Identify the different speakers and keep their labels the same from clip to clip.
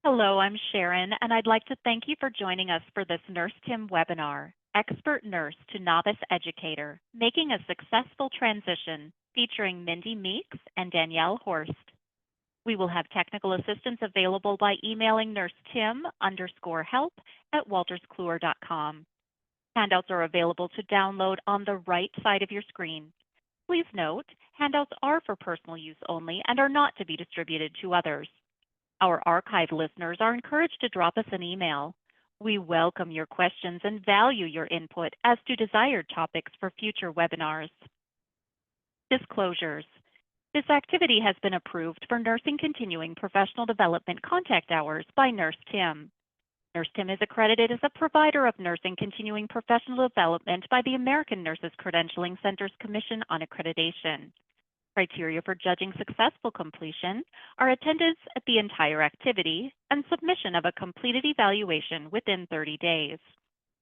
Speaker 1: Hello, I'm Sharon, and I'd like to thank you for joining us for this Nurse Tim webinar, Expert Nurse to Novice Educator, Making a Successful Transition, featuring Mindy Meeks and Danielle Horst. We will have technical assistance available by emailing nursetim_help@walterskluwer.com. Handouts are available to download on the right side of your screen. Please note, handouts are for personal use only and are not to be distributed to others. Our archive listeners are encouraged to drop us an email. We welcome your questions and value your input as to desired topics for future webinars. Disclosures. This activity has been approved for Nursing Continuing Professional Development Contact Hours by Nurse Tim. Nurse Tim is accredited as a provider of nursing continuing professional development by the American Nurses Credentialing Centers Commission on Accreditation. Criteria for judging successful completion are attendance at the entire activity and submission of a completed evaluation within 30 days.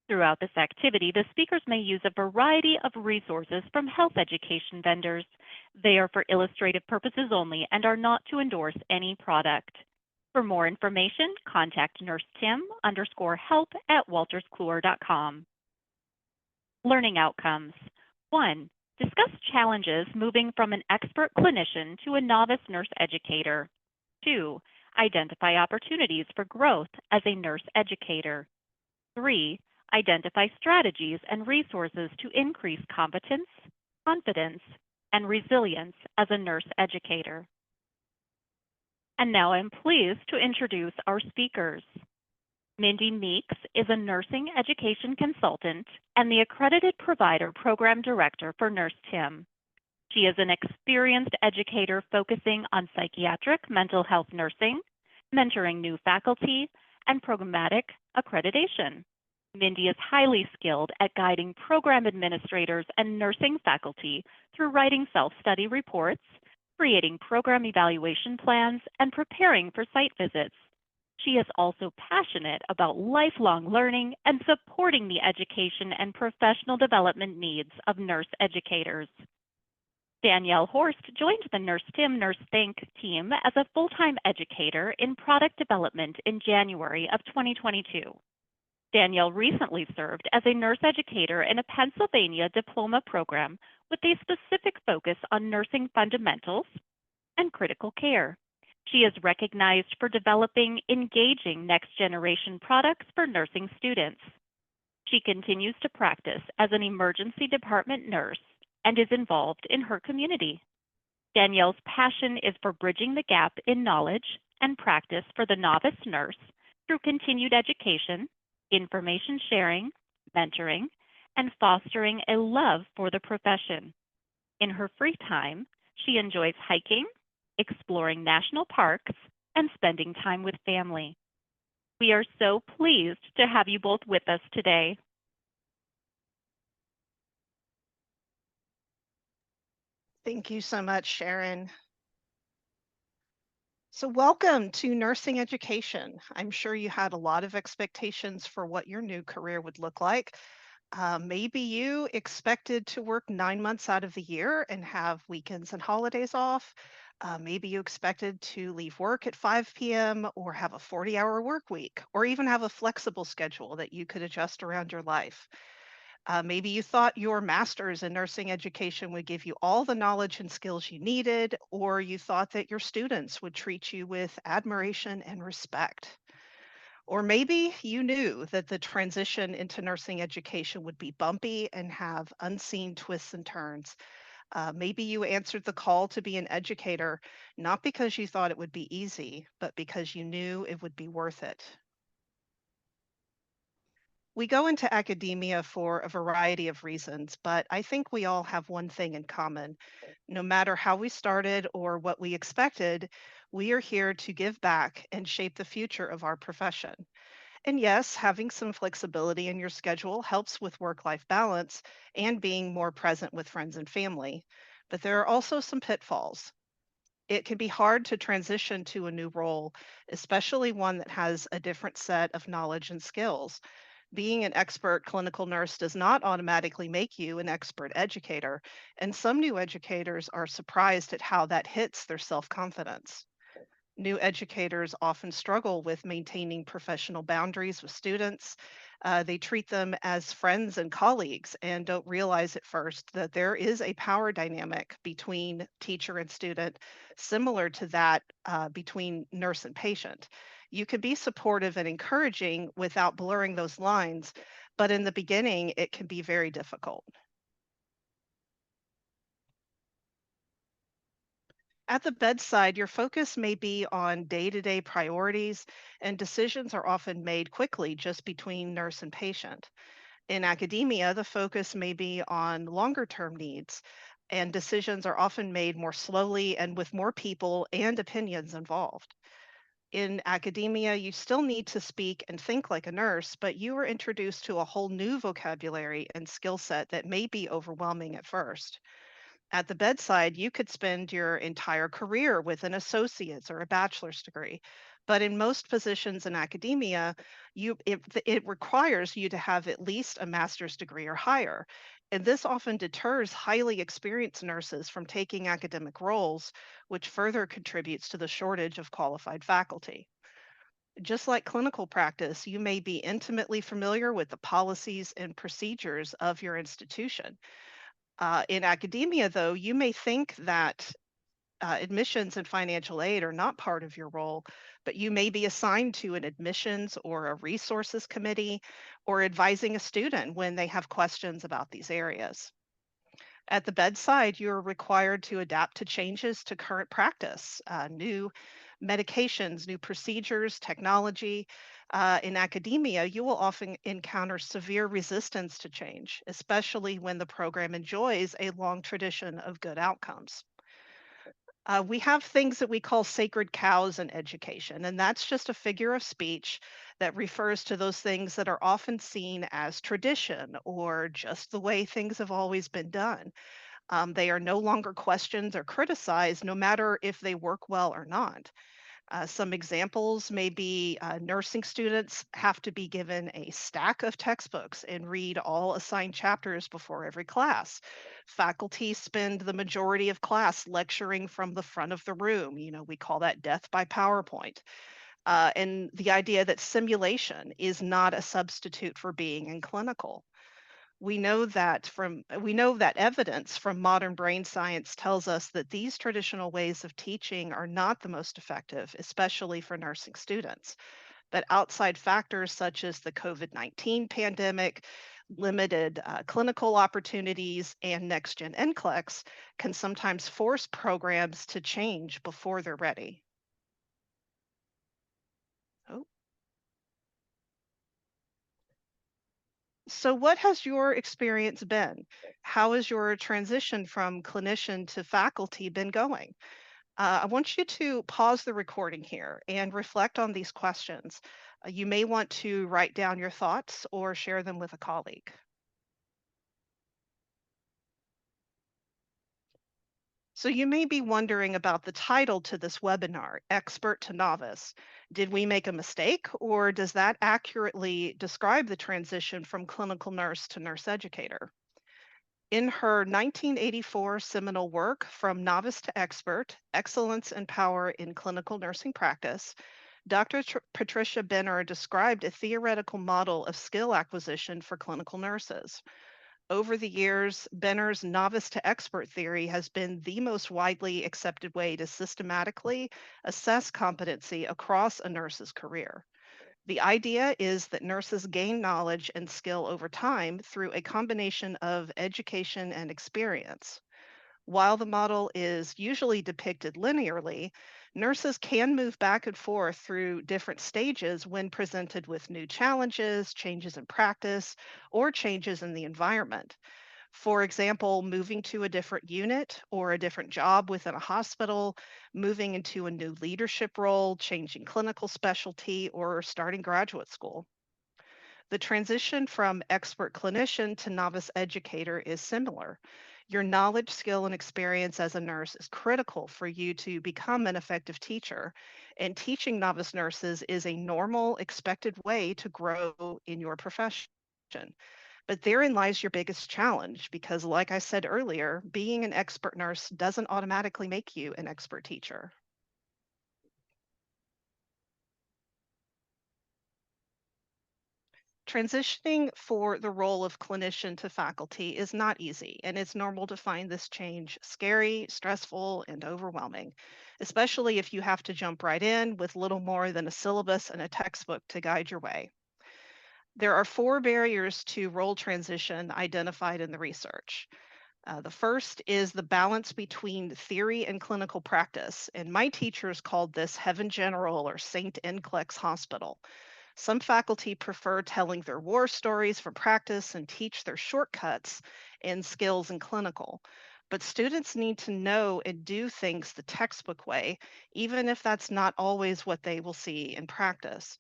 Speaker 1: Throughout this activity, the speakers may use a variety of resources from health education vendors. They are for illustrative purposes only and are not to endorse any product. For more information, contact nursetim_help@walterskluwer.com. Learning outcomes. 1. Discuss challenges moving from an expert clinician to a novice nurse educator. 2. Identify opportunities for growth as a nurse educator. 3. Identify strategies and resources to increase competence, confidence, and resilience as a nurse educator. And now I'm pleased to introduce our speakers. Mindy Meeks is a nursing education consultant and the accredited provider program director for Nurse Tim. She is an experienced educator focusing on psychiatric mental health nursing, mentoring new faculty, and programmatic accreditation. Mindy is highly skilled at guiding program administrators and nursing faculty through writing self-study reports, creating program evaluation plans, and preparing for site visits. She is also passionate about lifelong learning and supporting the education and professional development needs of nurse educators. Danielle Horst joined the Nurse Tim Nurse Think team as a full-time educator in product development in January of 2022. Danielle recently served as a nurse educator in a Pennsylvania diploma program with a specific focus on nursing fundamentals and critical care. She is recognized for developing engaging next-generation products for nursing students. She continues to practice as an emergency department nurse and is involved in her community. Danielle's passion is for bridging the gap in knowledge and practice for the novice nurse through continued education, information sharing, mentoring, and fostering a love for the profession. In her free time, she enjoys hiking, exploring national parks, and spending time with family. We are so pleased to have you both with us today.
Speaker 2: Thank you so much, Sharon. So welcome to nursing education. I'm sure you had a lot of expectations for what your new career would look like. Maybe you expected to work 9 months out of the year and have weekends and holidays off. Maybe you expected to leave work at 5 p.m. or have a 40-hour work week, or even have a flexible schedule that you could adjust around your life. Maybe you thought your master's in nursing education would give you all the knowledge and skills you needed, or you thought that your students would treat you with admiration and respect. Or maybe you knew that the transition into nursing education would be bumpy and have unseen twists and turns. Maybe you answered the call to be an educator, not because you thought it would be easy, but because you knew it would be worth it. We go into academia for a variety of reasons, but I think we all have one thing in common. No matter how we started or what we expected, we are here to give back and shape the future of our profession. And yes, having some flexibility in your schedule helps with work life balance and being more present with friends and family. But there are also some pitfalls. It can be hard to transition to a new role, especially one that has a different set of knowledge and skills. Being an expert clinical nurse does not automatically make you an expert educator, and some new educators are surprised at how that hits their self confidence. New educators often struggle with maintaining professional boundaries with students. They treat them as friends and colleagues and don't realize at first that there is a power dynamic between teacher and student, similar to that between nurse and patient. You can be supportive and encouraging without blurring those lines, but in the beginning, it can be very difficult. At the bedside, your focus may be on day to day priorities, and decisions are often made quickly just between nurse and patient. In academia, the focus may be on longer term needs, and decisions are often made more slowly and with more people and opinions involved. In academia, you still need to speak and think like a nurse, but you are introduced to a whole new vocabulary and skill set that may be overwhelming at first. At the bedside, you could spend your entire career with an associate's or a bachelor's degree. But in most positions in academia, it requires you to have at least a master's degree or higher. And this often deters highly experienced nurses from taking academic roles, which further contributes to the shortage of qualified faculty. Just like clinical practice, you may be intimately familiar with the policies and procedures of your institution. In academia, though, you may think that admissions and financial aid are not part of your role, but you may be assigned to an admissions or a resources committee or advising a student when they have questions about these areas. At the bedside, you're required to adapt to changes to current practice, new medications, new procedures, technology. In academia, you will often encounter severe resistance to change, especially when the program enjoys a long tradition of good outcomes. We have things that we call sacred cows in education, and that's just a figure of speech that refers to those things that are often seen as tradition or just the way things have always been done. They are no longer questioned or criticized, no matter if they work well or not. Some examples may be nursing students have to be given a stack of textbooks and read all assigned chapters before every class. Faculty spend the majority of class lecturing from the front of the room. We call that death by PowerPoint. And the idea that simulation is not a substitute for being in clinical. We know that evidence from modern brain science tells us that these traditional ways of teaching are not the most effective, especially for nursing students. But outside factors such as the COVID-19 pandemic, limited clinical opportunities, and next gen NCLEX can sometimes force programs to change before they're ready. Oh. So, what has your experience been? How has your transition from clinician to faculty been going? I want you to pause the recording here and reflect on these questions. You may want to write down your thoughts or share them with a colleague. So, you may be wondering about the title to this webinar, Expert to Novice. Did we make a mistake, or does that accurately describe the transition from clinical nurse to nurse educator? In her 1984 seminal work, From Novice to Expert: Excellence and Power in Clinical Nursing Practice, Dr. Patricia Benner described a theoretical model of skill acquisition for clinical nurses. Over the years, Benner's novice to expert theory has been the most widely accepted way to systematically assess competency across a nurse's career. The idea is that nurses gain knowledge and skill over time through a combination of education and experience. While the model is usually depicted linearly, nurses can move back and forth through different stages when presented with new challenges, changes in practice, or changes in the environment. For example, moving to a different unit or a different job within a hospital, moving into a new leadership role, changing clinical specialty, or starting graduate school. The transition from expert clinician to novice educator is similar. Your knowledge, skill, and experience as a nurse is critical for you to become an effective teacher. And teaching novice nurses is a normal, expected way to grow in your profession. But therein lies your biggest challenge because, like I said earlier, being an expert nurse doesn't automatically make you an expert teacher. Transitioning for the role of clinician to faculty is not easy, and it's normal to find this change scary, stressful, and overwhelming, especially if you have to jump right in with little more than a syllabus and a textbook to guide your way. There are four barriers to role transition identified in the research. The first is the balance between theory and clinical practice, and my teachers called this Heaven General or St. Nclex Hospital. Some faculty prefer telling their war stories from practice and teach their shortcuts and skills in clinical. But students need to know and do things the textbook way, even if that's not always what they will see in practice.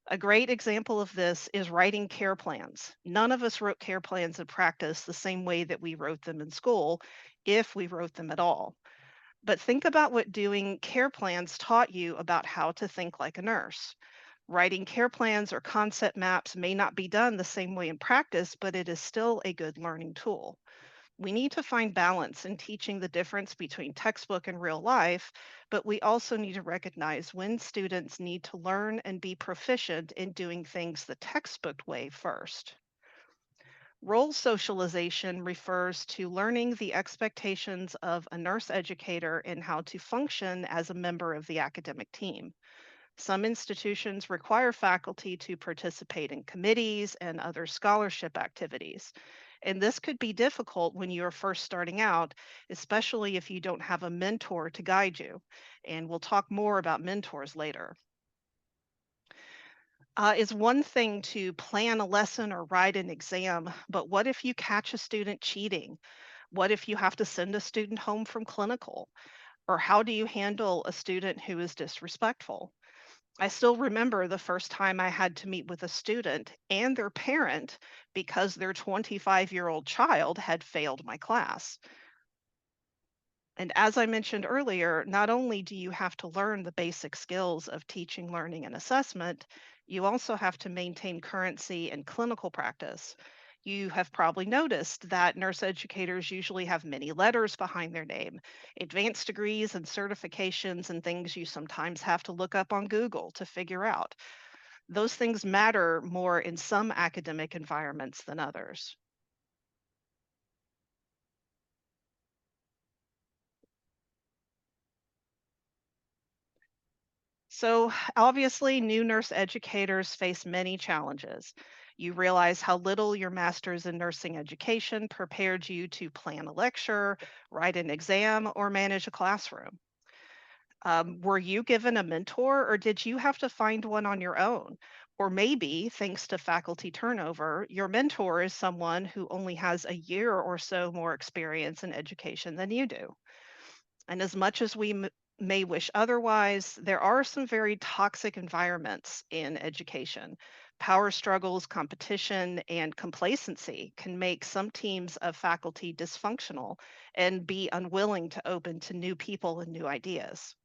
Speaker 2: A great example of this is writing care plans. None of us wrote care plans in practice the same way that we wrote them in school, if we wrote them at all. But think about what doing care plans taught you about how to think like a nurse. Writing care plans or concept maps may not be done the same way in practice, but it is still a good learning tool. We need to find balance in teaching the difference between textbook and real life, but we also need to recognize when students need to learn and be proficient in doing things the textbook way first. Role socialization refers to learning the expectations of a nurse educator and how to function as a member of the academic team. Some institutions require faculty to participate in committees and other scholarship activities. And this could be difficult when you are first starting out, especially if you don't have a mentor to guide you. And we'll talk more about mentors later. It's one thing to plan a lesson or write an exam, but what if you catch a student cheating? What if you have to send a student home from clinical? Or how do you handle a student who is disrespectful? I still remember the first time I had to meet with a student and their parent because their 25-year-old child had failed my class. And as I mentioned earlier, not only do you have to learn the basic skills of teaching, learning, and assessment, you also have to maintain currency and clinical practice. You have probably noticed that nurse educators usually have many letters behind their name, advanced degrees and certifications, and things you sometimes have to look up on Google to figure out. Those things matter more in some academic environments than others. So, obviously, new nurse educators face many challenges. You realize how little your master's in nursing education prepared you to plan a lecture, write an exam, or manage a classroom. Were you given a mentor, or did you have to find one on your own? Or maybe, thanks to faculty turnover, your mentor is someone who only has a year or so more experience in education than you do. And as much as may wish otherwise, there are some very toxic environments in education. Power struggles, competition, and complacency can make some teams of faculty dysfunctional and be unwilling to open to new people and new ideas.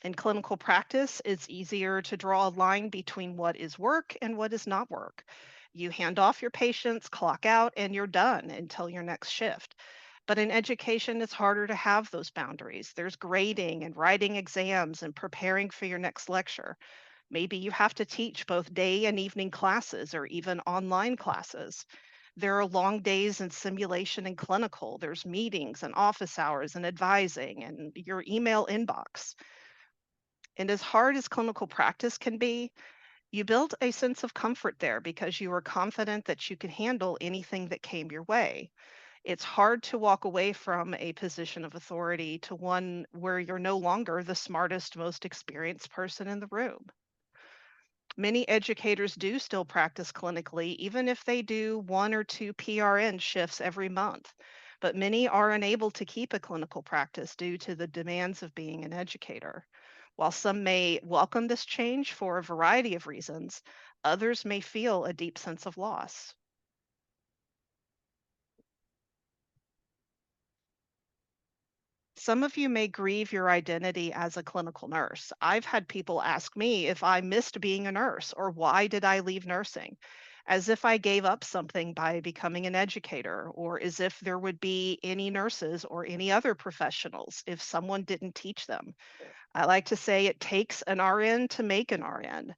Speaker 2: In clinical practice, it's easier to draw a line between what is work and what is not work. You hand off your patients, clock out, and you're done until your next shift. But in education, it's harder to have those boundaries. There's grading and writing exams and preparing for your next lecture. Maybe you have to teach both day and evening classes or even online classes. There are long days in simulation and clinical. There's meetings and office hours and advising and your email inbox. And as hard as clinical practice can be, you build a sense of comfort there because you are confident that you can handle anything that came your way. It's hard to walk away from a position of authority to one where you're no longer the smartest, most experienced person in the room. Many educators do still practice clinically, even if they do one or two PRN shifts every month. But many are unable to keep a clinical practice due to the demands of being an educator. While some may welcome this change for a variety of reasons, others may feel a deep sense of loss. Some of you may grieve your identity as a clinical nurse. I've had people ask me if I missed being a nurse or why did I leave nursing, as if I gave up something by becoming an educator, or as if there would be any nurses or any other professionals if someone didn't teach them. I like to say it takes an RN to make an RN.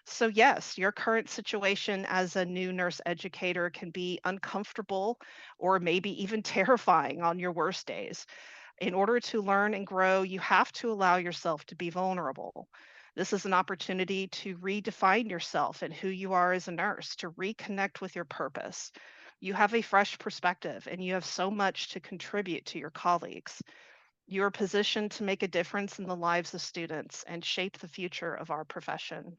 Speaker 2: So, yes, your current situation as a new nurse educator can be uncomfortable or maybe even terrifying on your worst days. In order to learn and grow, you have to allow yourself to be vulnerable. This is an opportunity to redefine yourself and who you are as a nurse, to reconnect with your purpose. You have a fresh perspective and you have so much to contribute to your colleagues. You are positioned to make a difference in the lives of students and shape the future of our profession.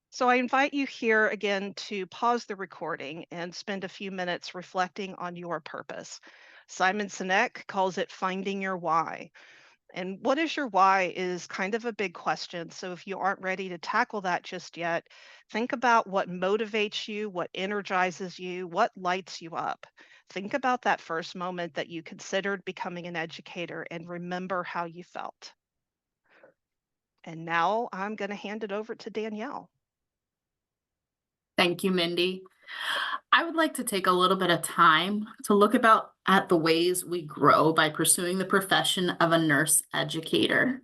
Speaker 2: So I invite you here again to pause the recording and spend a few minutes reflecting on your purpose. Simon Sinek calls it finding your why. And what is your why is kind of a big question. So if you aren't ready to tackle that just yet, think about what motivates you, what energizes you, what lights you up. Think about that first moment that you considered becoming an educator and remember how you felt. And now I'm going to hand it over to Danielle.
Speaker 3: Thank you, Mindy. I would like to take a little bit of time to look about at the ways we grow by pursuing the profession of a nurse educator.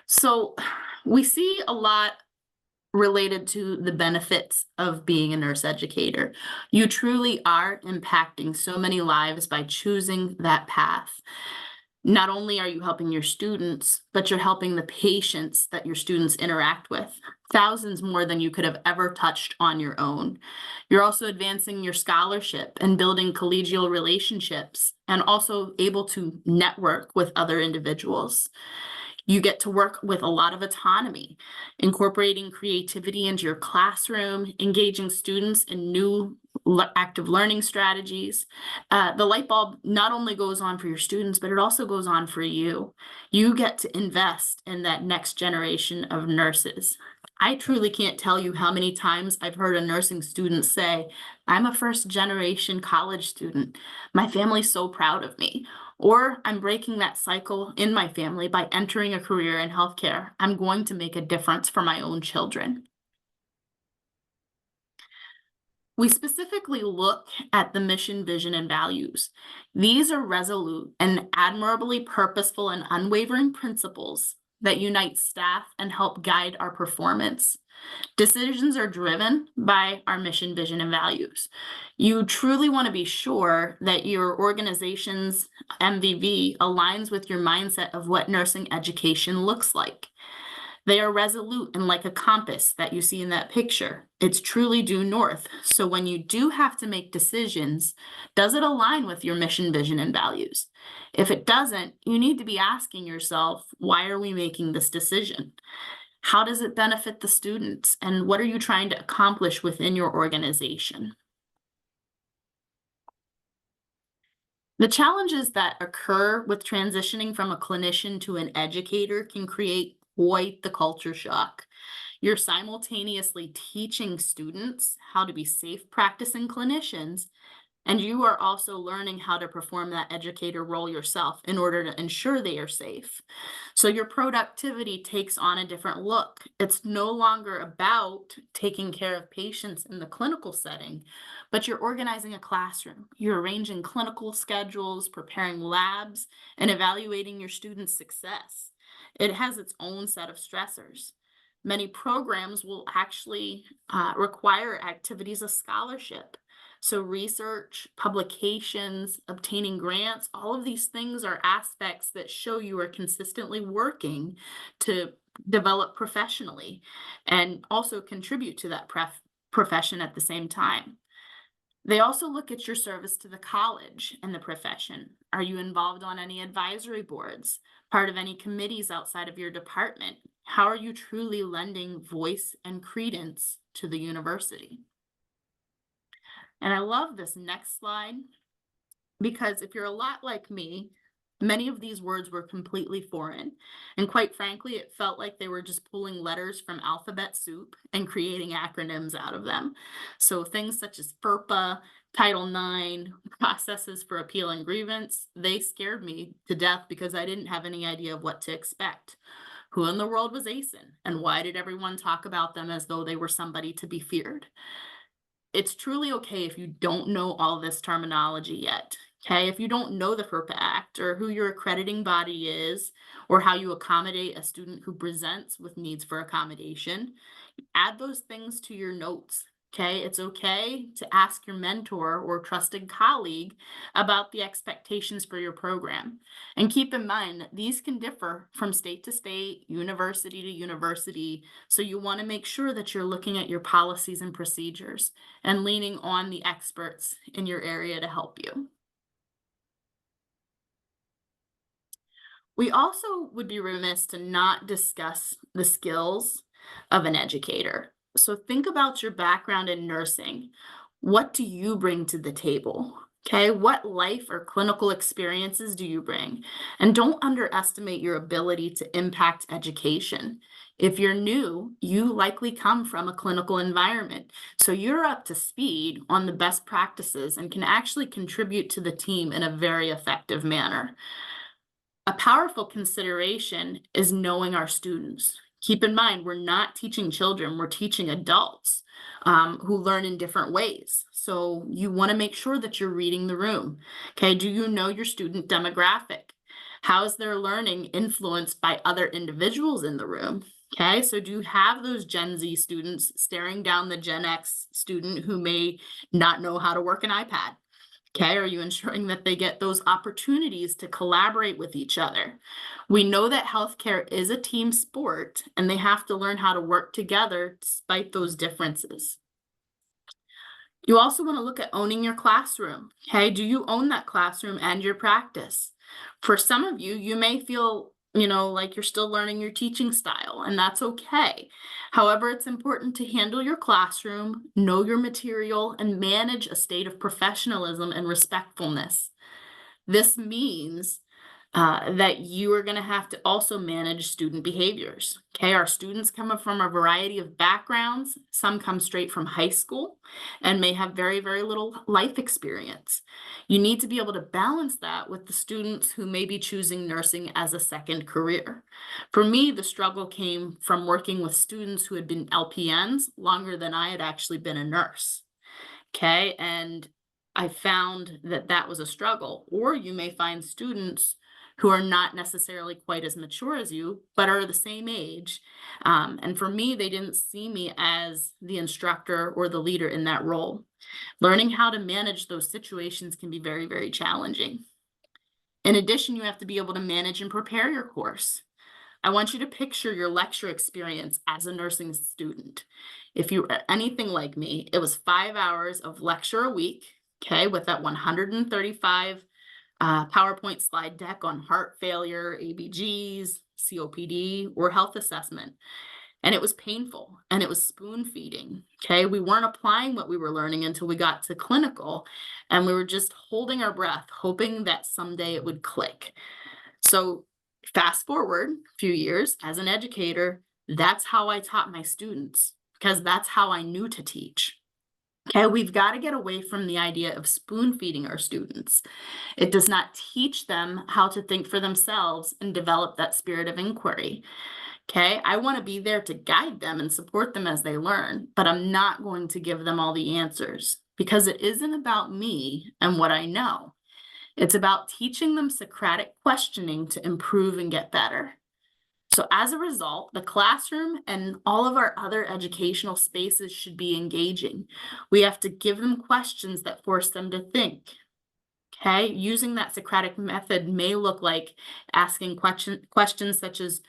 Speaker 3: So we see a lot related to the benefits of being a nurse educator. You truly are impacting so many lives by choosing that path. Not only are you helping your students, but you're helping the patients that your students interact with, thousands more than you could have ever touched on your own. You're also advancing your scholarship and building collegial relationships, and also able to network with other individuals. You get to work with a lot of autonomy, incorporating creativity into your classroom, engaging students in new active learning strategies. The light bulb not only goes on for your students, but it also goes on for you. You get to invest in that next generation of nurses. I truly can't tell you how many times I've heard a nursing student say, I'm a first generation college student. My family's so proud of me. Or I'm breaking that cycle in my family by entering a career in healthcare. I'm going to make a difference for my own children. We specifically look at the mission, vision, and values. These are resolute and admirably purposeful and unwavering principles that unite staff and help guide our performance. Decisions are driven by our mission, vision, and values. You truly want to be sure that your organization's MVV aligns with your mindset of what nursing education looks like. They are resolute and like a compass that you see in that picture. It's truly due north. So when you do have to make decisions, does it align with your mission, vision, and values? If it doesn't, you need to be asking yourself, why are we making this decision? How does it benefit the students? And what are you trying to accomplish within your organization? The challenges that occur with transitioning from a clinician to an educator can create quite the culture shock. You're simultaneously teaching students how to be safe practicing clinicians, and you are also learning how to perform that educator role yourself in order to ensure they are safe. So your productivity takes on a different look. It's no longer about taking care of patients in the clinical setting, but you're organizing a classroom. You're arranging clinical schedules, preparing labs, and evaluating your students' success. It has its own set of stressors. Many programs will actually require activities of scholarship. So research, publications, obtaining grants, all of these things are aspects that show you are consistently working to develop professionally and also contribute to that profession at the same time. They also look at your service to the college and the profession. Are you involved on any advisory boards, part of any committees outside of your department? How are you truly lending voice and credence to the university? And I love this next slide because if you're a lot like me, many of these words were completely foreign. And quite frankly, it felt like they were just pulling letters from alphabet soup and creating acronyms out of them. So things such as FERPA, Title IX, processes for appeal and grievance, they scared me to death because I didn't have any idea of what to expect. Who in the world was ASIN? And why did everyone talk about them as though they were somebody to be feared? It's truly okay if you don't know all this terminology yet. Okay, if you don't know the FERPA Act or who your accrediting body is, or how you accommodate a student who presents with needs for accommodation, add those things to your notes. Okay, it's okay to ask your mentor or trusted colleague about the expectations for your program. And keep in mind that these can differ from state to state, university to university. So you want to make sure that you're looking at your policies and procedures and leaning on the experts in your area to help you. We also would be remiss to not discuss the skills of an educator. So think about your background in nursing. What do you bring to the table? Okay, what life or clinical experiences do you bring? And don't underestimate your ability to impact education. If you're new, you likely come from a clinical environment. So you're up to speed on the best practices and can actually contribute to the team in a very effective manner. A powerful consideration is knowing our students. Keep in mind, we're not teaching children, we're teaching adults who learn in different ways. So you want to make sure that you're reading the room. Okay, do you know your student demographic? How is their learning influenced by other individuals in the room? Okay, so do you have those Gen Z students staring down the Gen X student who may not know how to work an iPad? Okay, are you ensuring that they get those opportunities to collaborate with each other? We know that healthcare is a team sport and they have to learn how to work together despite those differences. You also want to look at owning your classroom. Okay, do you own that classroom and your practice? For some of you, you may feel, like you're still learning your teaching style, and that's okay. However, it's important to handle your classroom, know your material, and manage a state of professionalism and respectfulness. This means that you are going to have to also manage student behaviors. Okay, our students come from a variety of backgrounds. Some come straight from high school and may have very, very little life experience. You need to be able to balance that with the students who may be choosing nursing as a second career. For me, the struggle came from working with students who had been LPNs longer than I had actually been a nurse. Okay, and I found that that was a struggle. Or you may find students who are not necessarily quite as mature as you, but are the same age. And for me, they didn't see me as the instructor or the leader in that role. Learning how to manage those situations can be very, very challenging. In addition, you have to be able to manage and prepare your course. I want you to picture your lecture experience as a nursing student. If you are anything like me, it was 5 hours of lecture a week, okay, with that 135 PowerPoint slide deck on heart failure, ABGs, COPD, or health assessment. And it was painful and it was spoon feeding. Okay. We weren't applying what we were learning until we got to clinical, and we were just holding our breath, hoping that someday it would click. So, fast forward a few years as an educator, that's how I taught my students because that's how I knew to teach. Okay, we've got to get away from the idea of spoon feeding our students. It does not teach them how to think for themselves and develop that spirit of inquiry. Okay, I want to be there to guide them and support them as they learn, but I'm not going to give them all the answers because it isn't about me and what I know. It's about teaching them Socratic questioning to improve and get better. So as a result, the classroom and all of our other educational spaces should be engaging. We have to give them questions that force them to think. Okay, using that Socratic method may look like asking questions such as,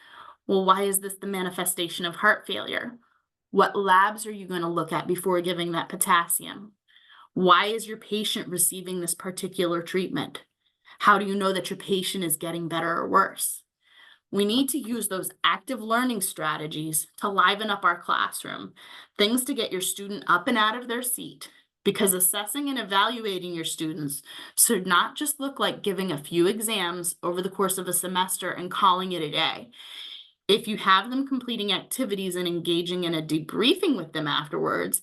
Speaker 3: well, why is this the manifestation of heart failure? What labs are you going to look at before giving that potassium? Why is your patient receiving this particular treatment? How do you know that your patient is getting better or worse? We need to use those active learning strategies to liven up our classroom, things to get your student up and out of their seat, because assessing and evaluating your students should not just look like giving a few exams over the course of a semester and calling it a day. If you have them completing activities and engaging in a debriefing with them afterwards,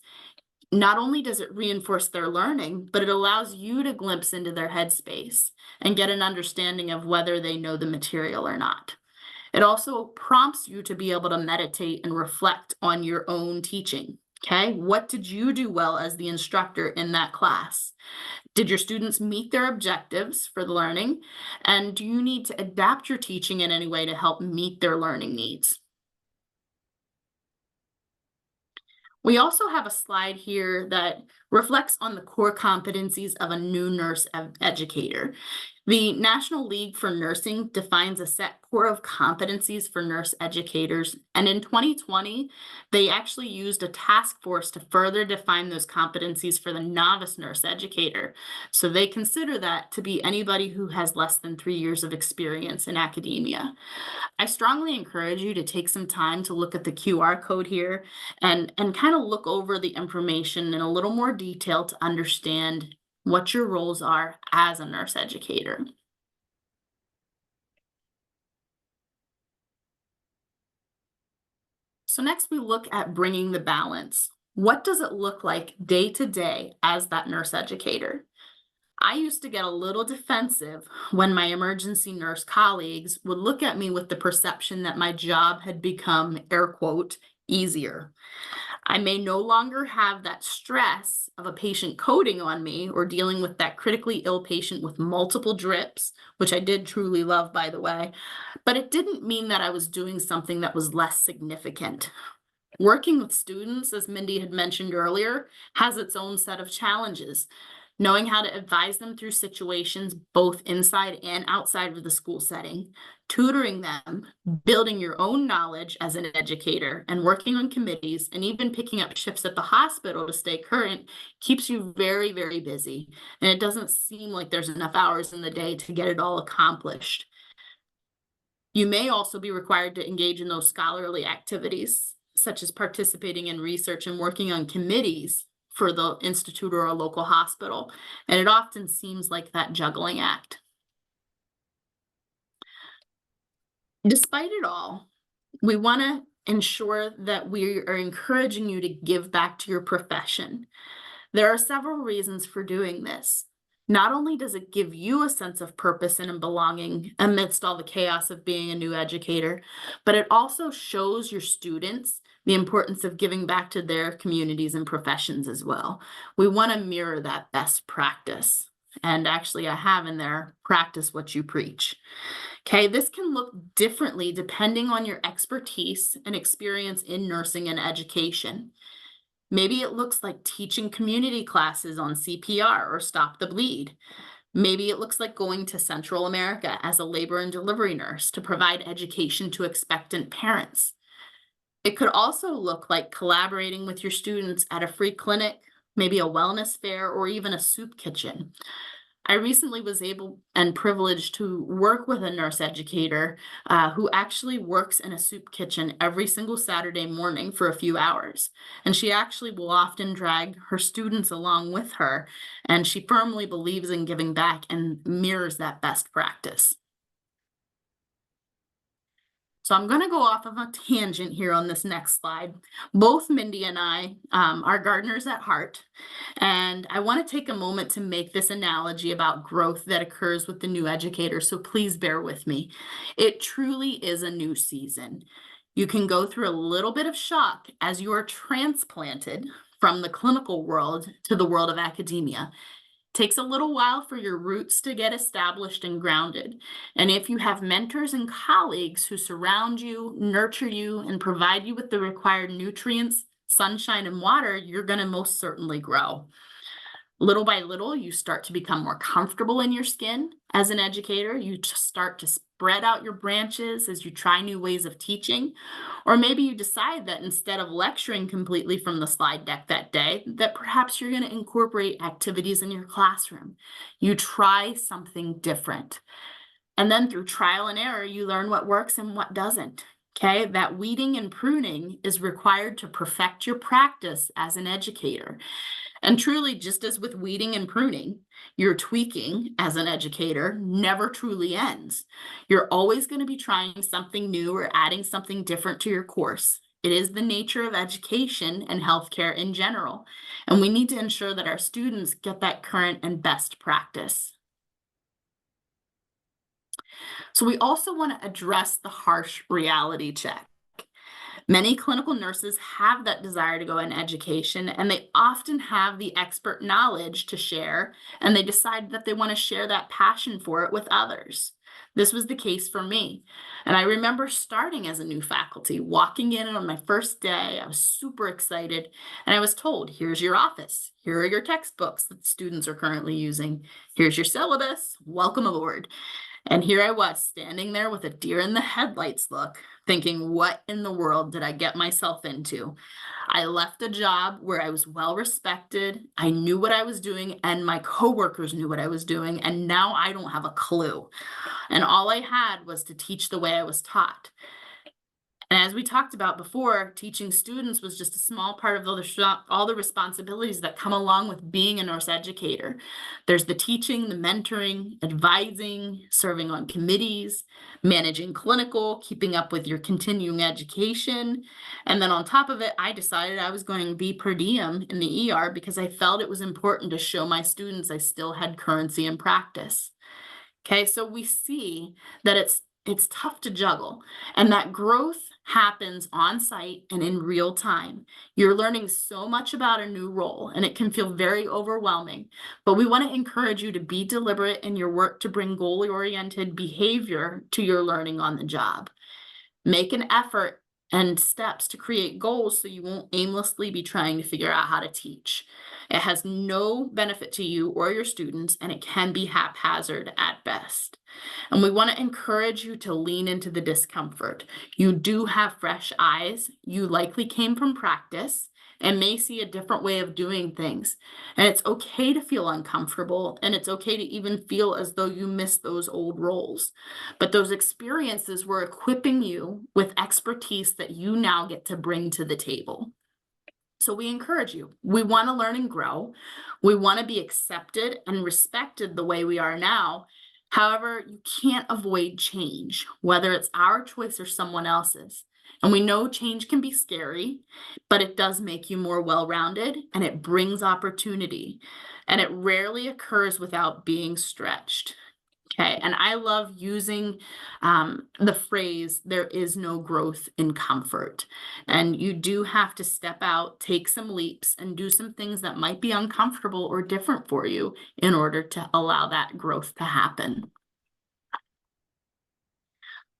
Speaker 3: not only does it reinforce their learning, but it allows you to glimpse into their headspace and get an understanding of whether they know the material or not. It also prompts you to be able to meditate and reflect on your own teaching. Okay, what did you do well as the instructor in that class? Did your students meet their objectives for the learning? And do you need to adapt your teaching in any way to help meet their learning needs? We also have a slide here that reflects on the core competencies of a new nurse educator. The National League for Nursing defines a set core of competencies for nurse educators, and in 2020, they actually used a task force to further define those competencies for the novice nurse educator. So they consider that to be anybody who has less than 3 years of experience in academia. I strongly encourage you to take some time to look at the QR code here and kind of look over the information in a little more detail to understand what your roles are as a nurse educator. So next we look at bringing the balance. What does it look like day to day as that nurse educator? I used to get a little defensive when my emergency nurse colleagues would look at me with the perception that my job had become, air quote, easier. I may no longer have that stress of a patient coding on me or dealing with that critically ill patient with multiple drips, which I did truly love, by the way, but it didn't mean that I was doing something that was less significant. Working with students, as Mindy had mentioned earlier, has its own set of challenges. Knowing how to advise them through situations both inside and outside of the school setting, tutoring them, building your own knowledge as an educator, and working on committees, and even picking up shifts at the hospital to stay current keeps you very, very busy. And it doesn't seem like there's enough hours in the day to get it all accomplished. You may also be required to engage in those scholarly activities, such as participating in research and working on committees for the institute or a local hospital. And it often seems like that juggling act. Despite it all, we want to ensure that we are encouraging you to give back to your profession. There are several reasons for doing this. Not only does it give you a sense of purpose and belonging amidst all the chaos of being a new educator, but it also shows your students the importance of giving back to their communities and professions as well. We want to mirror that best practice. And actually, I have in there, practice what you preach. Okay, this can look differently depending on your expertise and experience in nursing and education. Maybe it looks like teaching community classes on CPR or stop the bleed. Maybe it looks like going to Central America as a labor and delivery nurse to provide education to expectant parents. It could also look like collaborating with your students at a free clinic, maybe a wellness fair, or even a soup kitchen. I recently was able and privileged to work with a nurse educator who actually works in a soup kitchen every single Saturday morning for a few hours. And she actually will often drag her students along with her. And she firmly believes in giving back and mirrors that best practice. So I'm going to go off of a tangent here on this next slide. Both Mindy and I are gardeners at heart, and I want to take a moment to make this analogy about growth that occurs with the new educator, so please bear with me. It truly is a new season. You can go through a little bit of shock as you are transplanted from the clinical world to the world of academia. Takes a little while for your roots to get established and grounded. And if you have mentors and colleagues who surround you, nurture you, and provide you with the required nutrients, sunshine, and water, you're going to most certainly grow. Little by little, you start to become more comfortable in your skin as an educator. You just start to spread out your branches as you try new ways of teaching. Or maybe you decide that instead of lecturing completely from the slide deck that day, that perhaps you're going to incorporate activities in your classroom. You try something different. And then through trial and error, you learn what works and what doesn't. Okay, that weeding and pruning is required to perfect your practice as an educator. And truly, just as with weeding and pruning, your tweaking as an educator never truly ends. You're always going to be trying something new or adding something different to your course. It is the nature of education and healthcare in general. And we need to ensure that our students get that current and best practice. So we also want to address the harsh reality check. Many clinical nurses have that desire to go in education, and they often have the expert knowledge to share, and they decide that they want to share that passion for it with others. This was the case for me. And I remember starting as a new faculty, walking in on my first day. I was super excited, and I was told, here's your office. Here are your textbooks that students are currently using. Here's your syllabus. Welcome aboard. And here I was standing there with a deer in the headlights look, thinking, what in the world did I get myself into? I left a job where I was well respected, I knew what I was doing, and my coworkers knew what I was doing, and now I don't have a clue. And all I had was to teach the way I was taught. And as we talked about before, teaching students was just a small part of all the responsibilities that come along with being a nurse educator. There's the teaching, the mentoring, advising, serving on committees, managing clinical, keeping up with your continuing education. And then on top of it, I decided I was going to be per diem in the ER because I felt it was important to show my students I still had currency in practice. Okay, so we see that it's tough to juggle, and that growth happens on site and in real time. You're learning so much about a new role, and it can feel very overwhelming, but we want to encourage you to be deliberate in your work to bring goal-oriented behavior to your learning on the job. Make an effort and steps to create goals so you won't aimlessly be trying to figure out how to teach. It has no benefit to you or your students, and it can be haphazard at best. And we want to encourage you to lean into the discomfort. You do have fresh eyes. You likely came from practice and may see a different way of doing things. And it's okay to feel uncomfortable, and it's okay to even feel as though you miss those old roles. But those experiences were equipping you with expertise that you now get to bring to the table. So we encourage you. We want to learn and grow. We want to be accepted and respected the way we are now. However, you can't avoid change, whether it's our choice or someone else's. And we know change can be scary, but it does make you more well-rounded, and it brings opportunity. And it rarely occurs without being stretched. Okay, and I love using the phrase, there is no growth in comfort. And you do have to step out, take some leaps, and do some things that might be uncomfortable or different for you in order to allow that growth to happen.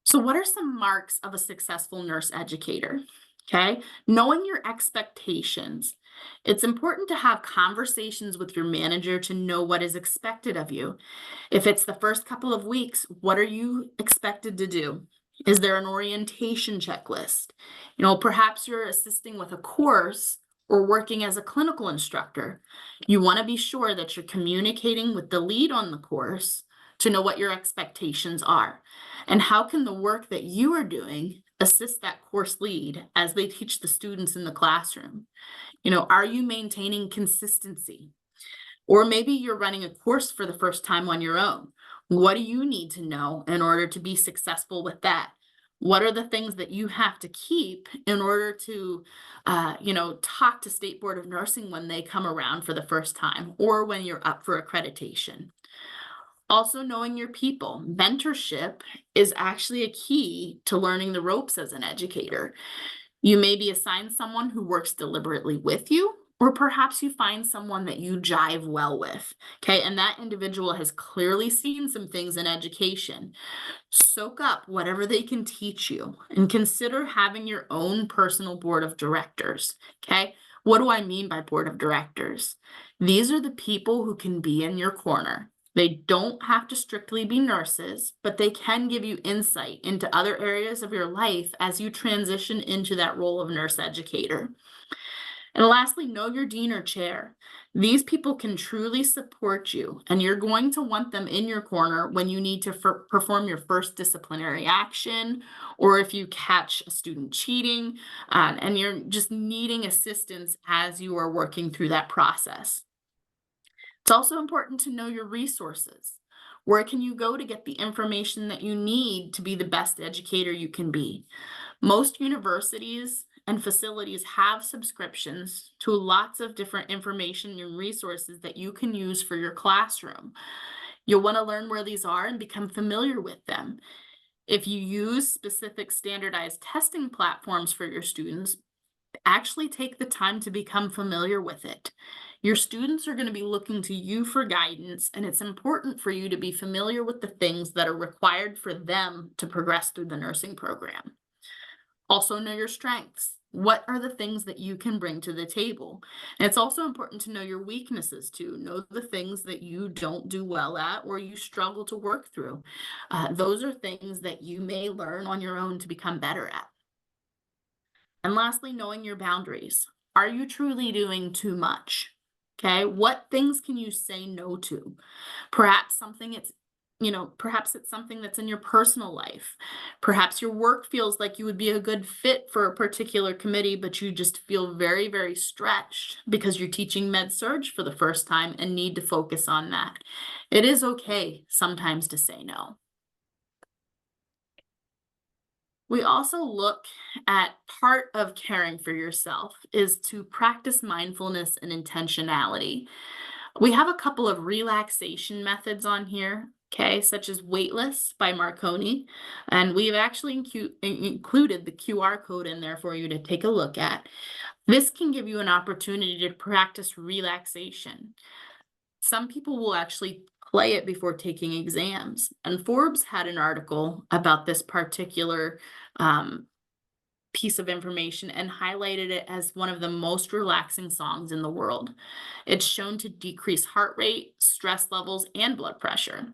Speaker 3: So what are some marks of a successful nurse educator? Okay, knowing your expectations. It's important to have conversations with your manager to know what is expected of you. If it's the first couple of weeks, what are you expected to do? Is there an orientation checklist? Perhaps you're assisting with a course or working as a clinical instructor. You want to be sure that you're communicating with the lead on the course to know what your expectations are. And how can the work that you are doing assist that course lead as they teach the students in the classroom? Are you maintaining consistency? Or maybe you're running a course for the first time on your own. What do you need to know in order to be successful with that? What are the things that you have to keep in order to, talk to State Board of Nursing when they come around for the first time or when you're up for accreditation? Also, knowing your people. Mentorship is actually a key to learning the ropes as an educator. You may be assigned someone who works deliberately with you, or perhaps you find someone that you jive well with, okay? And that individual has clearly seen some things in education. Soak up whatever they can teach you and consider having your own personal board of directors, okay? What do I mean by board of directors? These are the people who can be in your corner. They don't have to strictly be nurses, but they can give you insight into other areas of your life as you transition into that role of nurse educator. And lastly, know your dean or chair. These people can truly support you, and you're going to want them in your corner when you need to perform your first disciplinary action, or if you catch a student cheating, and you're just needing assistance as you are working through that process. It's also important to know your resources. Where can you go to get the information that you need to be the best educator you can be? Most universities and facilities have subscriptions to lots of different information and resources that you can use for your classroom. You'll want to learn where these are and become familiar with them. If you use specific standardized testing platforms for your students, actually take the time to become familiar with it. Your students are going to be looking to you for guidance, and it's important for you to be familiar with the things that are required for them to progress through the nursing program. Also, know your strengths. What are the things that you can bring to the table? And it's also important to know your weaknesses too. Know the things that you don't do well at or you struggle to work through. Those are things that you may learn on your own to become better at. And lastly, knowing your boundaries. Are you truly doing too much? Okay, what things can you say no to? Perhaps something it's perhaps it's something that's in your personal life. Perhaps your work feels like you would be a good fit for a particular committee, but you just feel very, very stretched because you're teaching med surg for the first time and need to focus on that. It is okay sometimes to say no. We also look at part of caring for yourself is to practice mindfulness and intentionality. We have a couple of relaxation methods on here, okay, such as Weightless by Marconi, and we've actually included the QR code in there for you to take a look at. This can give you an opportunity to practice relaxation. Some people will actually play it before taking exams, and Forbes had an article about this particular piece of information and highlighted it as one of the most relaxing songs in the world. It's shown to decrease heart rate, stress levels, and blood pressure.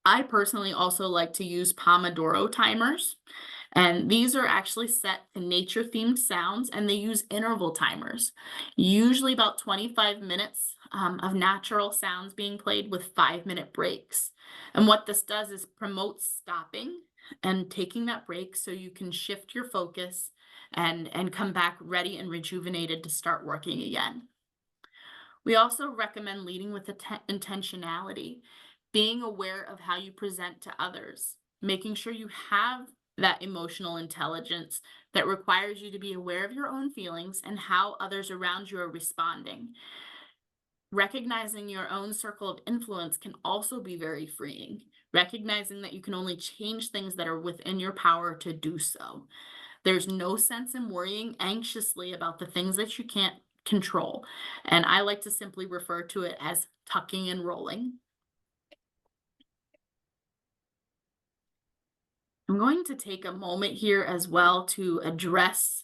Speaker 3: I personally also like to use Pomodoro timers, and these are actually set to nature-themed sounds, and they use interval timers, usually about 25 minutes of natural sounds being played with 5-minute breaks. And what this does is promote stopping and taking that break so you can shift your focus and come back ready and rejuvenated to start working again. We also recommend leading with intentionality, being aware of how you present to others, making sure you have that emotional intelligence that requires you to be aware of your own feelings and how others around you are responding. Recognizing your own circle of influence can also be very freeing. Recognizing that you can only change things that are within your power to do so. There's no sense in worrying anxiously about the things that you can't control. And I like to simply refer to it as tucking and rolling. I'm going to take a moment here as well to address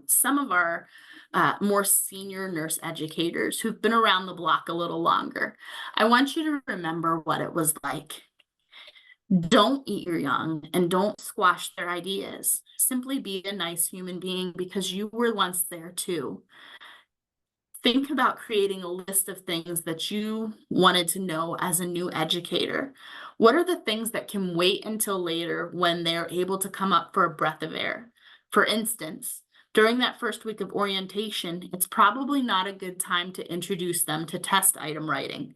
Speaker 3: some of our more senior nurse educators who've been around the block a little longer. I want you to remember what it was like. Don't eat your young and don't squash their ideas. Simply be a nice human being because you were once there too. Think about creating a list of things that you wanted to know as a new educator. What are the things that can wait until later when they're able to come up for a breath of air? For instance, during that first week of orientation, it's probably not a good time to introduce them to test item writing.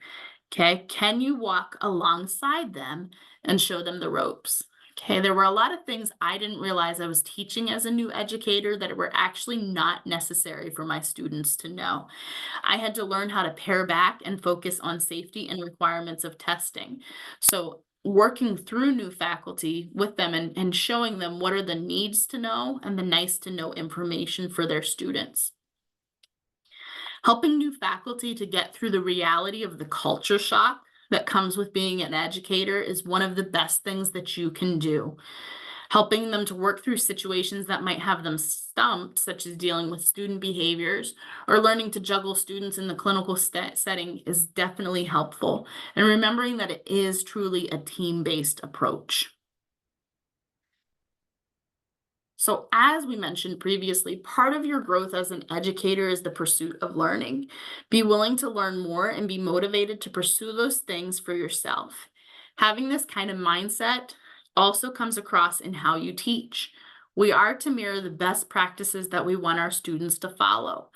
Speaker 3: Okay, can you walk alongside them and show them the ropes? Okay, there were a lot of things I didn't realize I was teaching as a new educator that were actually not necessary for my students to know. I had to learn how to pare back and focus on safety and requirements of testing. So working through new faculty with them and showing them what are the needs to know and the nice to know information for their students. Helping new faculty to get through the reality of the culture shock that comes with being an educator is one of the best things that you can do. Helping them to work through situations that might have them stumped, such as dealing with student behaviors or learning to juggle students in the clinical setting is definitely helpful. And remembering that it is truly a team-based approach. So as we mentioned previously, part of your growth as an educator is the pursuit of learning. Be willing to learn more and be motivated to pursue those things for yourself. Having this kind of mindset also comes across in how you teach. We are to mirror the best practices that we want our students to follow.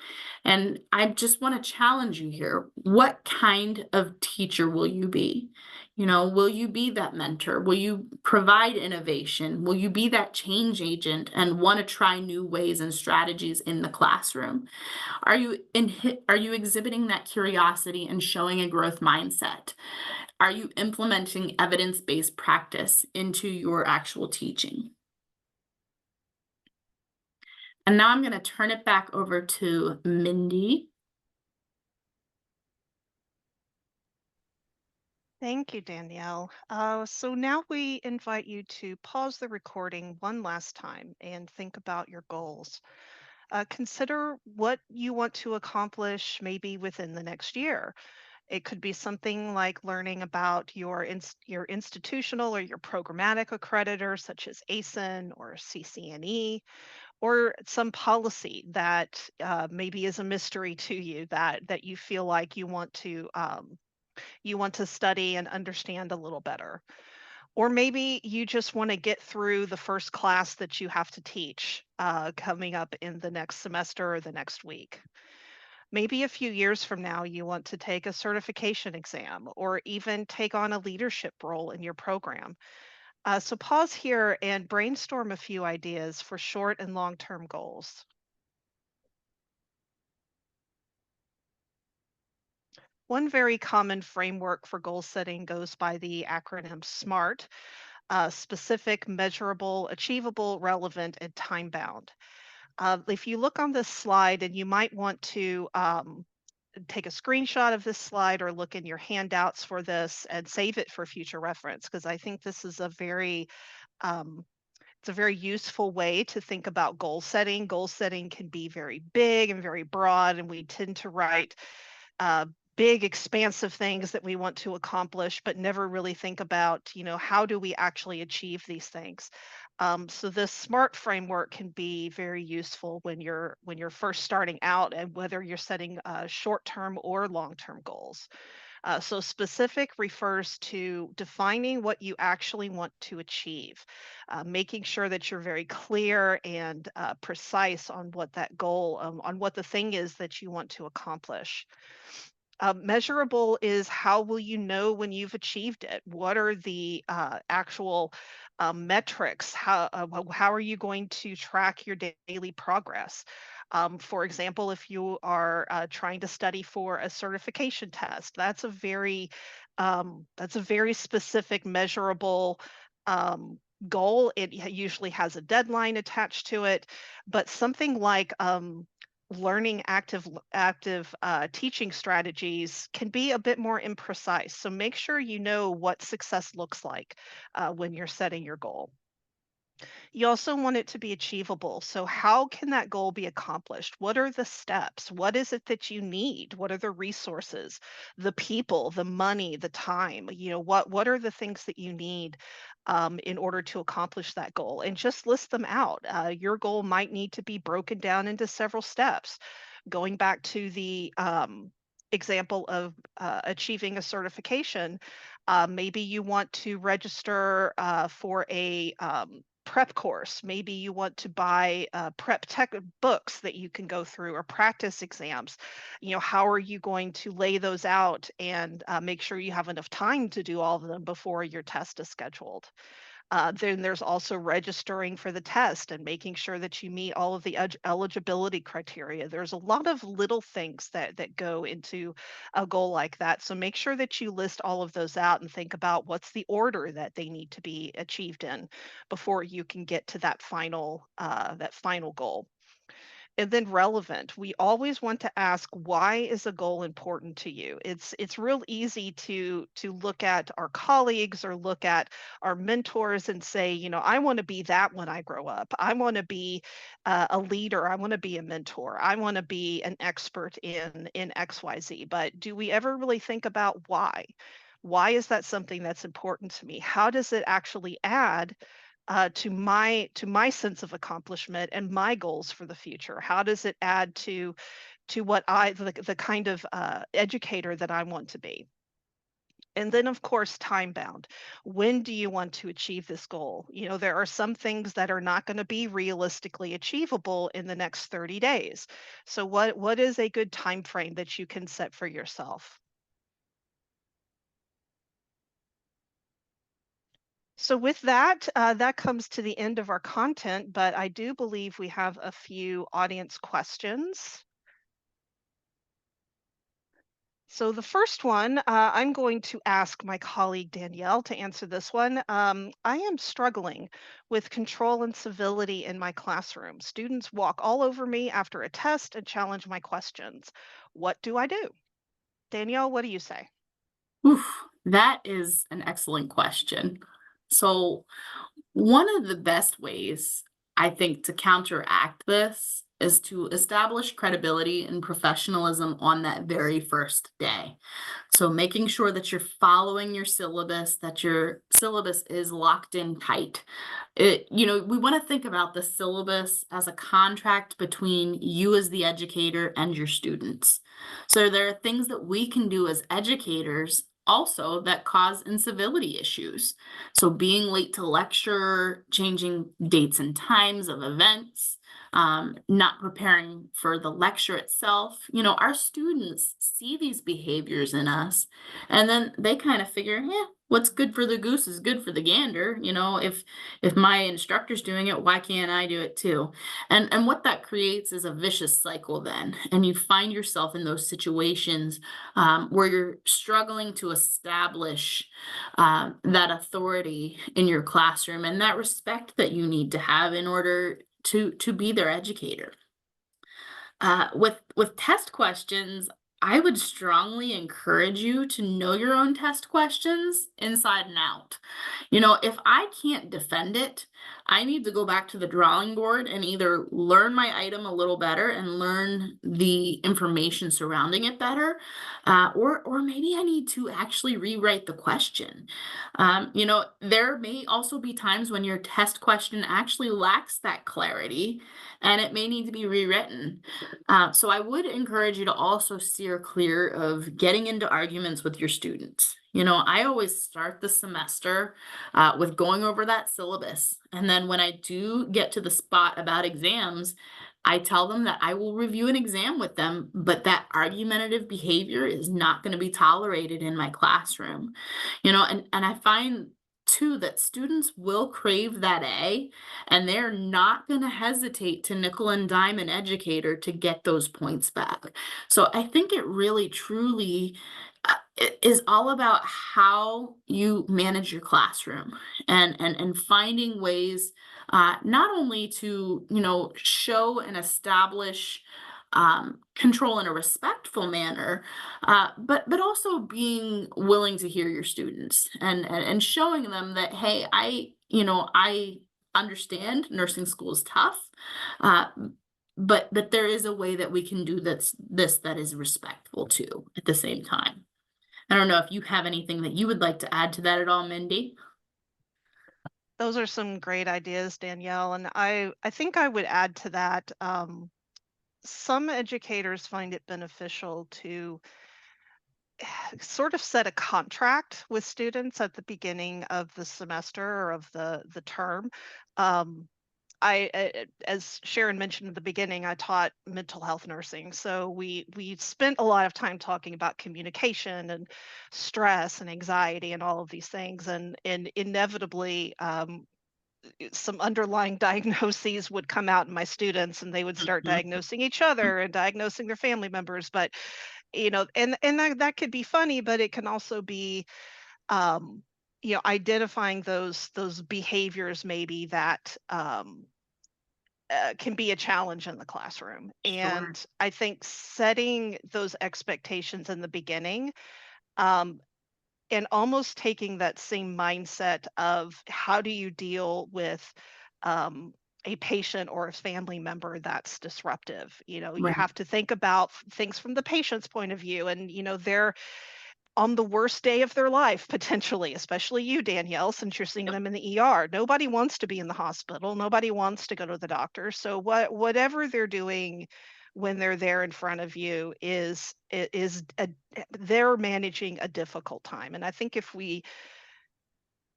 Speaker 3: And I just want to challenge you here. What kind of teacher will you be? Will you be that mentor? Will you provide innovation? Will you be that change agent and want to try new ways and strategies in the classroom? Are you exhibiting that curiosity and showing a growth mindset? Are you implementing evidence-based practice into your actual teaching? And now I'm going to turn it back over to Mindy.
Speaker 2: Thank you, Danielle. So now we invite you to pause the recording one last time and think about your goals. Consider what you want to accomplish maybe within the next year. It could be something like learning about your institutional or your programmatic accreditor, such as ASIN or CCNE, or some policy that maybe is a mystery to you that you feel like you want to study and understand a little better. Or maybe you just want to get through the first class that you have to teach coming up in the next semester or the next week. Maybe a few years from now, you want to take a certification exam or even take on a leadership role in your program. So pause here and brainstorm a few ideas for short and long term goals. One very common framework for goal setting goes by the acronym SMART: specific, measurable, achievable, relevant, and time bound. If you look on this slide, and you might want to take a screenshot of this slide or look in your handouts for this and save it for future reference, because I think this is um, it's a very useful way to think about goal setting. Goal setting can be very big and very broad, and we tend to write uh, big, expansive things that we want to accomplish, but never really think about, how do we actually achieve these things. So this SMART framework can be very useful when you're first starting out, and whether you're setting short-term or long-term goals. So specific refers to defining what you actually want to achieve, making sure that you're very clear and precise on what that goal, on what the thing is that you want to accomplish. Measurable is, how will you know when you've achieved it? What are the actual metrics? How are you going to track your daily progress? For example, if you are trying to study for a certification test, that's a very specific, measurable um, goal. It usually has a deadline attached to it, but something like learning active teaching strategies can be a bit more imprecise. So make sure you know what success looks like when you're setting your goal. You also want it to be achievable. So how can that goal be accomplished? What are the steps? What is it that you need? What are the resources, the people, the money, the time? What are the things that you need in order to accomplish that goal? And just list them out. Your goal might need to be broken down into several steps. Going back to the example of achieving a certification, maybe you want to register for a prep course. Maybe you want to buy prep tech books that you can go through, or practice exams. How are you going to lay those out and make sure you have enough time to do all of them before your test is scheduled? Then there's also registering for the test and making sure that you meet all of the eligibility criteria. There's a lot of little things that go into a goal like that. So make sure that you list all of those out and think about what's the order that they need to be achieved in before you can get to that final goal. And then relevant. We always want to ask, why is a goal important to you? It's real easy to look at our colleagues or look at our mentors and say, I want to be that when I grow up. I want to be a leader. I want to be a mentor. I want to be an expert in XYZ. But do we ever really think about why? Why is that something that's important to me? How does it actually add to my sense of accomplishment and my goals for the future? How does it add to what the kind of educator that I want to be? And then, of course, time bound. When do you want to achieve this goal? There are some things that are not going to be realistically achievable in the next 30 days. So what is a good time frame that you can set for yourself? So with that, that comes to the end of our content, but I do believe we have a few audience questions. So the first one, I'm going to ask my colleague Danielle to answer this one. I am struggling with control and civility in my classroom. Students walk all over me after a test and challenge my questions. What do I do? Danielle, what do you say?
Speaker 3: Oof, that is an excellent question. So, one of the best ways I think to counteract this is to establish credibility and professionalism on that very first day. So making sure that you're following your syllabus, that your syllabus is locked in tight. We want to think about the syllabus as a contract between you as the educator and your students. So there are things that we can do as educators also that cause incivility issues. So being late to lecture, changing dates and times of events, not preparing for the lecture itself. Our students see these behaviors in us, and then they kind of figure, yeah, what's good for the goose is good for the gander. If my instructor's doing it, why can't I do it too? And what that creates is a vicious cycle then, and you find yourself in those situations where you're struggling to establish that authority in your classroom and that respect that you need to have in order to be their educator. With test questions, I would strongly encourage you to know your own test questions inside and out. If I can't defend it, I need to go back to the drawing board and either learn my item a little better and learn the information surrounding it better, or maybe I need to actually rewrite the question. There may also be times when your test question actually lacks that clarity, and it may need to be rewritten. So I would encourage you to also steer clear of getting into arguments with your students. I always start the semester with going over that syllabus. And then when I do get to the spot about exams, I tell them that I will review an exam with them, but that argumentative behavior is not going to be tolerated in my classroom. And I find too that students will crave that A, and they're not going to hesitate to nickel and dime an educator to get those points back. So I think it really truly it is all about how you manage your classroom and finding ways not only to show and establish control in a respectful manner, but also being willing to hear your students and showing them that, hey, I understand nursing school is tough, uh, but there is a way that we can do that is respectful too at the same time. I don't know if you have anything that you would like to add to that at all, Mindy.
Speaker 2: Those are some great ideas, Danielle. And I think I would add to that. Some educators find it beneficial to sort of set a contract with students at the beginning of the semester or of the term. Um, as Sharon mentioned at the beginning, I taught mental health nursing, so we spent a lot of time talking about communication and stress and anxiety and all of these things, and inevitably some underlying diagnoses would come out in my students, and they would start
Speaker 3: Mhm.
Speaker 2: diagnosing each other and diagnosing their family members. But and that could be funny, but it can also be um, identifying those behaviors maybe that can be a challenge in the classroom.
Speaker 3: Sure.
Speaker 2: And I think setting those expectations in the beginning, um, and almost taking that same mindset of how do you deal with um, a patient or a family member that's disruptive. You
Speaker 3: Right.
Speaker 2: have to think about things from the patient's point of view, and they're on the worst day of their life potentially, especially you, Danielle, since you're seeing
Speaker 3: Yep.
Speaker 2: them in the ER. Nobody wants to be in the hospital. Nobody wants to go to the doctor. So whatever they're doing when they're there in front of you they're managing a difficult time. And I think if we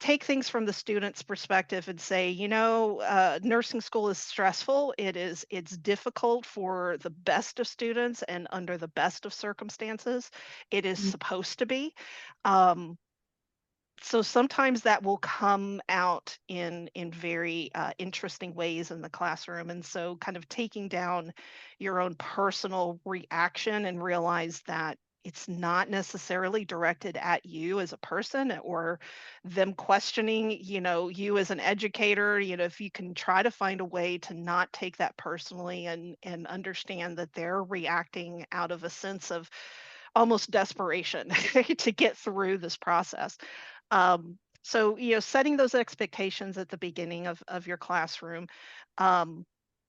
Speaker 2: take things from the student's perspective and say, nursing school is stressful. It's difficult for the best of students and under the best of circumstances. It is
Speaker 3: Mm.
Speaker 2: supposed to be. Um, so sometimes that will come out in very interesting ways in the classroom. And so kind of taking down your own personal reaction and realize that it's not necessarily directed at you as a person or them questioning, you as an educator. If you can try to find a way to not take that personally and understand that they're reacting out of a sense of almost desperation to get through this process. So, setting those expectations at the beginning of your classroom, um,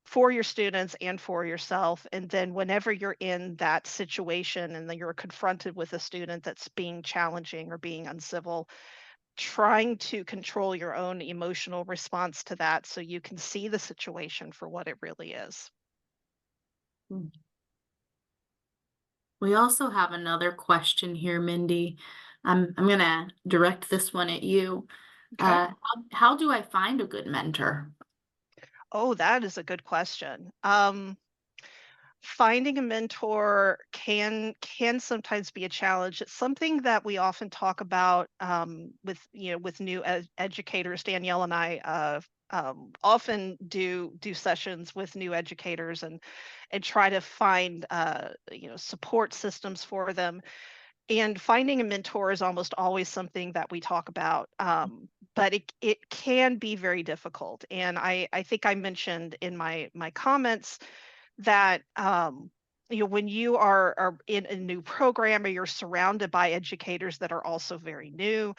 Speaker 2: for your students and for yourself. And then whenever you're in that situation and then you're confronted with a student that's being challenging or being uncivil, trying to control your own emotional response to that so you can see the situation for what it really is.
Speaker 3: Mm. We also have another question here, Mindy. I'm gonna direct this one at you.
Speaker 2: Okay.
Speaker 3: How do I find a good mentor?
Speaker 2: Oh, that is a good question. Finding a mentor can sometimes be a challenge. It's something that we often talk about with new educators. Danielle and I often do sessions with new educators and try to find support systems for them. And finding a mentor is almost always something that we talk about. But it can be very difficult. And I think I mentioned in my comments that when you are in a new program or you're surrounded by educators that are also very new,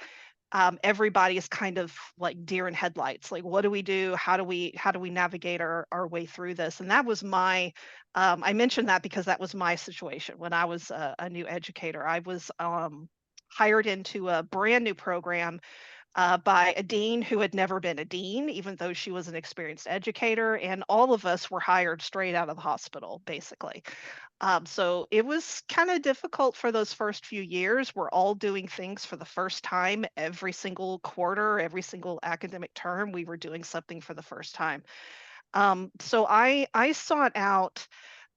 Speaker 2: everybody is kind of like deer in headlights. Like, what do we do? How do we navigate our way through this? And that was my I mentioned that because that was my situation when I was a new educator. I was hired into a brand new program by a dean who had never been a dean, even though she was an experienced educator. And all of us were hired straight out of the hospital, basically. So it was kind of difficult for those first few years. We're all doing things for the first time every single quarter, every single academic term. We were doing something for the first time. So I sought out.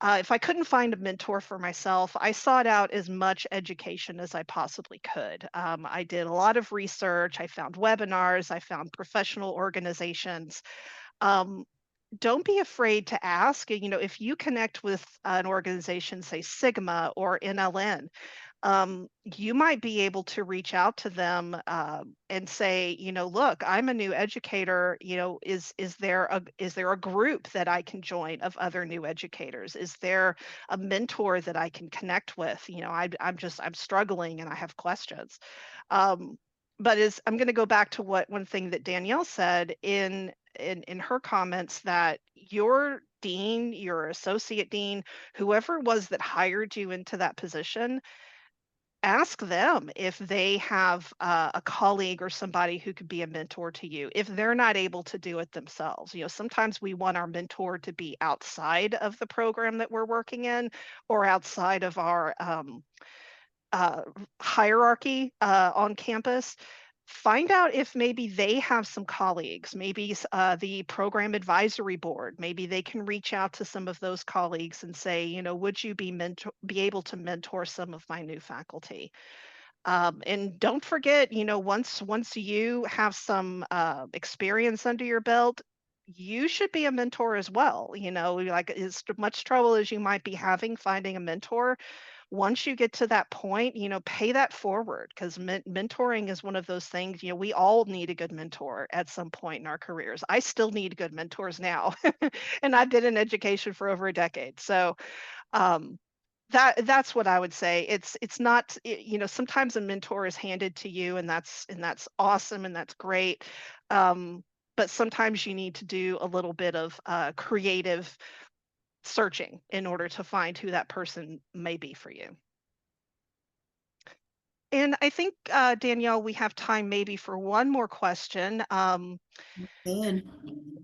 Speaker 2: If I couldn't find a mentor for myself, I sought out as much education as I possibly could. I did a lot of research. I found webinars. I found professional organizations. Um, don't be afraid to ask. If you connect with an organization, say Sigma or NLN, you might be able to reach out to them and say, look, I'm a new educator. Is there a group that I can join of other new educators? Is there a mentor that I can connect with? I'm struggling and I have questions. Um, but I'm going to go back to what one thing that Danielle said in her comments, that your dean, your associate dean, whoever it was that hired you into that position, ask them if they have a colleague or somebody who could be a mentor to you if they're not able to do it themselves. Sometimes we want our mentor to be outside of the program that we're working in or outside of our uh, hierarchy on campus. Find out if maybe they have some colleagues, maybe the program advisory board, maybe they can reach out to some of those colleagues and say, would you be able to mentor some of my new faculty? And don't forget, once you have some experience under your belt, you should be a mentor as well. Like as much trouble as you might be having finding a mentor, once you get to that point, pay that forward because mentoring is one of those things. We all need a good mentor at some point in our careers. I still need good mentors now, and I've been in education for over a decade. So um, that's what I would say. It's not, sometimes a mentor is handed to you, and that's awesome and that's great. But sometimes you need to do a little bit of creative searching in order to find who that person may be for you. And I think, Danielle, we have time maybe for one more question.
Speaker 3: Good.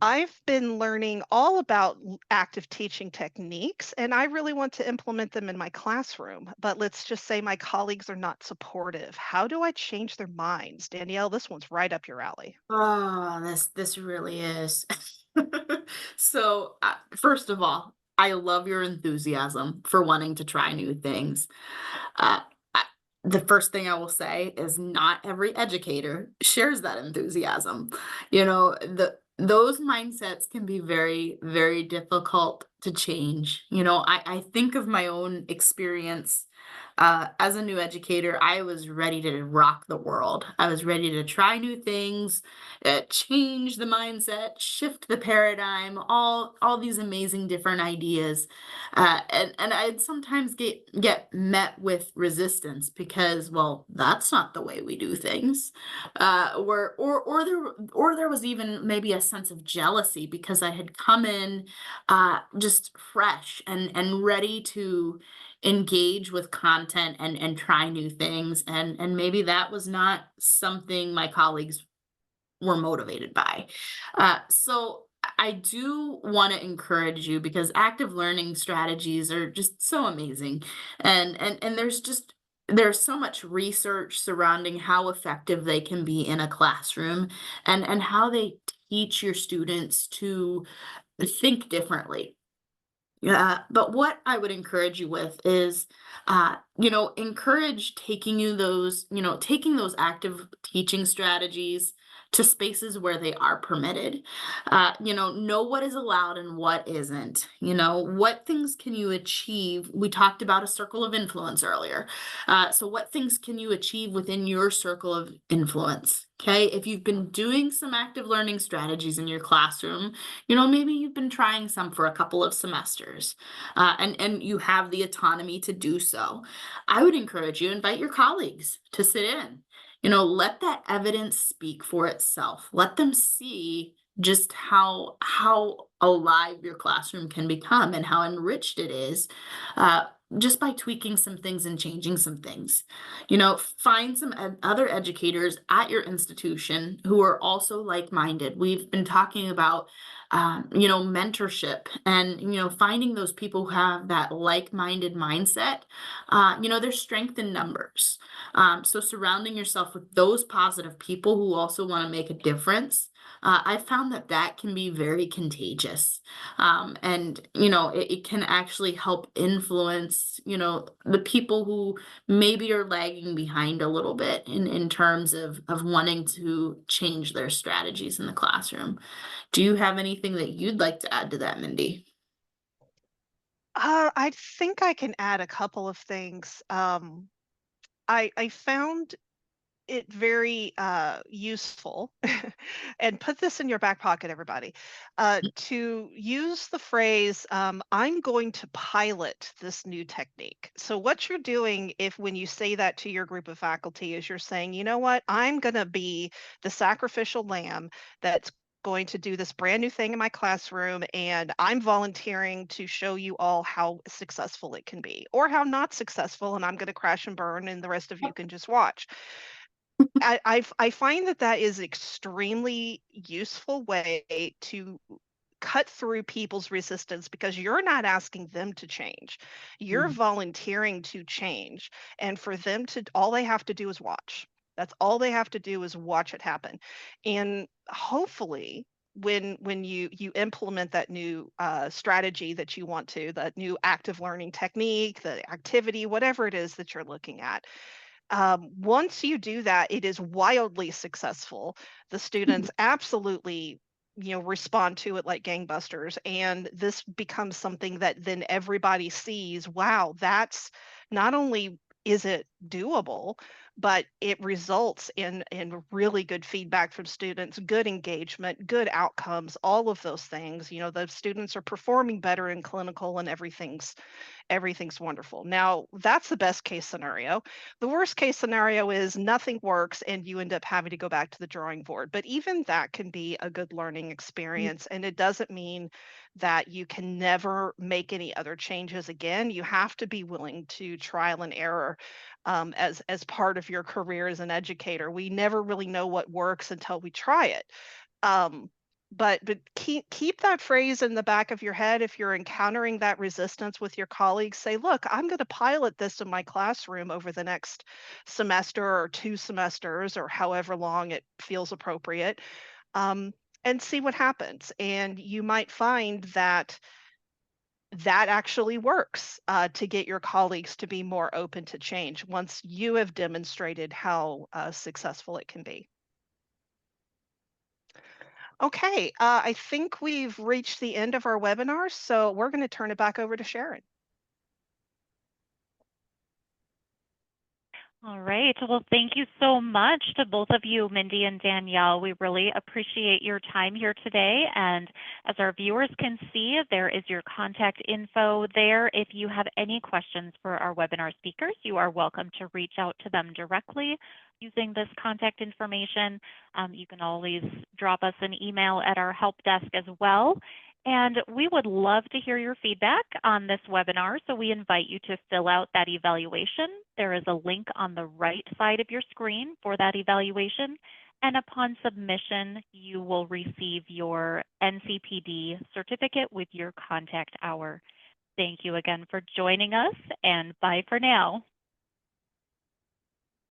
Speaker 2: I've been learning all about active teaching techniques, and I really want to implement them in my classroom. But let's just say my colleagues are not supportive. How do I change their minds? Danielle, this one's right up your alley.
Speaker 3: Oh, this really is. So, first of all, I love your enthusiasm for wanting to try new things. Uh, I, the first thing I will say is not every educator shares that enthusiasm. Those mindsets can be very, very difficult to change. I think of my own experience As a new educator, I was ready to rock the world. I was ready to try new things, change the mindset, shift the paradigm, all these amazing different ideas. And I'd sometimes get met with resistance because, well, that's not the way we do things. Or there was even maybe a sense of jealousy because I had come in just fresh and ready to engage with content and try new things, and maybe that was not something my colleagues were motivated by. So I do want to encourage you because active learning strategies are just so amazing, and there's so much research surrounding how effective they can be in a classroom and how they teach your students to think differently. Yeah, but what I would encourage you with is, encourage taking those active teaching strategies to spaces where they are permitted. Know what is allowed and what isn't. What things can you achieve? We talked about a circle of influence earlier. So what things can you achieve within your circle of influence? Okay, if you've been doing some active learning strategies in your classroom, maybe you've been trying some for a couple of semesters, and you have the autonomy to do so. I would encourage you, invite your colleagues to sit in. Let that evidence speak for itself. Let them see just how alive your classroom can become and how enriched it is, uh, just by tweaking some things and changing some things. Find some other educators at your institution who are also like-minded. We've been talking about mentorship and, finding those people who have that like-minded mindset. There's strength in numbers. So surrounding yourself with those positive people who also want to make a difference, I found that can be very contagious. And, it can actually help influence, the people who maybe are lagging behind a little bit in terms of wanting to change their strategies in the classroom. Do you have anything that you'd like to add to that, Mindy?
Speaker 2: I think I can add a couple of things. I found it very useful, and put this in your back pocket, everybody, to use the phrase, I'm going to pilot this new technique. So, what you're doing, if when you say that to your group of faculty, is you're saying, you know what, I'm going to be the sacrificial lamb that's going to do this brand new thing in my classroom, and I'm volunteering to show you all how successful it can be, or how not successful, and I'm going to crash and burn, and the rest of you can just watch. I find that that is extremely useful way to cut through people's resistance because you're not asking them to change. You're
Speaker 3: Mm,
Speaker 2: volunteering to change, and for them to all they have to do is watch. That's all they have to do is watch it happen. And hopefully when you implement that new strategy that you want to, that new active learning technique, the activity, whatever it is that you're looking at, once you do that, it is wildly successful. The
Speaker 3: mm,
Speaker 2: students absolutely, respond to it like gangbusters. And this becomes something that then everybody sees, wow, that's not only is it doable, but it results in really good feedback from students, good engagement, good outcomes, all of those things. The students are performing better in clinical and everything's wonderful. Now, that's the best case scenario. The worst case scenario is nothing works and you end up having to go back to the drawing board. But even that can be a good learning
Speaker 3: mm,
Speaker 2: experience. And it doesn't mean that you can never make any other changes again. You have to be willing to trial and error, as part of your career as an educator. We never really know what works until we try it. Um, but keep that phrase in the back of your head. If you're encountering that resistance with your colleagues, say, look, I'm going to pilot this in my classroom over the next semester or 2 semesters or however long it feels appropriate, um, and see what happens. And you might find that that actually works, to get your colleagues to be more open to change once you have demonstrated how successful it can be. Okay, I think we've reached the end of our webinar, so we're going to turn it back over to Sharon.
Speaker 1: All right. Well, thank you so much to both of you, Mindy and Danielle. We really appreciate your time here today. And as our viewers can see, there is your contact info there. If you have any questions for our webinar speakers, you are welcome to reach out to them directly using this contact information. You can always drop us an email at our help desk as well. And we would love to hear your feedback on this webinar, so we invite you to fill out that evaluation. There is a link on the right side of your screen for that evaluation, and upon submission, you will receive your NCPD certificate with your contact hour. Thank you again for joining us, and bye for now.